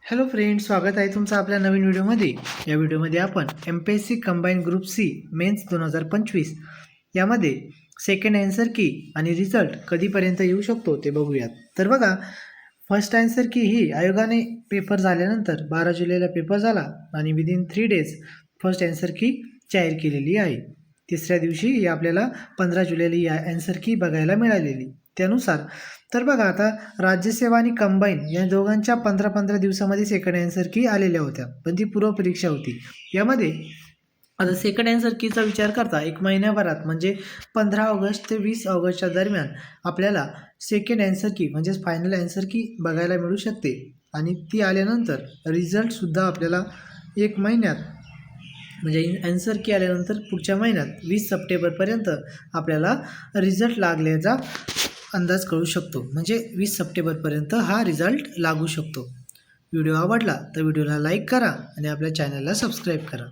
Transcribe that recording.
Hello friends, स्वागत आहे तुमचं आपल्या नवीन व्हिडिओमध्ये। या व्हिडिओमध्ये आपण MPSC combine group C mains 2025 यामध्ये सेकंड आन्सर की आणि रिझल्ट कधीपर्यंत येऊ शकतो ते बघूयात। तर बघा, फर्स्ट आन्सर की ही आयोगाने पेपर झाल्यानंतर 12 जुलैला पेपर झाला आणि विदिन 3 डेज फर्स्ट आन्सर की जाहीर केलेली आहे। तिसऱ्या दिवशी ही आपल्याला 15 जुलैला ही आन्सर की बघायला मिळालेली। त्यानुसार तर बघा, आता राज्यसेवा आणि कंबाईन या दोघांच्या 15-15 दिवसामध्ये सेकंड आन्सर की आलेल्या होत्या, पण ती पूर्व परीक्षा होती। यामध्ये आता सेकंड आन्सर कीचा विचार करता 1 महिन्याभरात म्हणजे 15 ऑगस्ट ते 20 ऑगस्टच्या दरम्यान आपल्याला सेकंड आन्सर की म्हणजेच फायनल आन्सर की बघायला मिळू शकते आणि ती आल्यानंतर रिझल्टसुद्धा आपल्याला 1 महिन्यात म्हणजे आन्सर की आल्यानंतर पुढच्या महिन्यात 20 सप्टेंबरपर्यंत आपल्याला रिझल्ट लागल्याचा अंदाज कळू शकतो। म्हणजे 20 सप्टेंबरपर्यंत हा रिझल्ट लागू शकतो। व्हिडिओ आवडला तर व्हिडिओला लाईक करा आणि आपल्या चॅनलला सबस्क्राईब करा।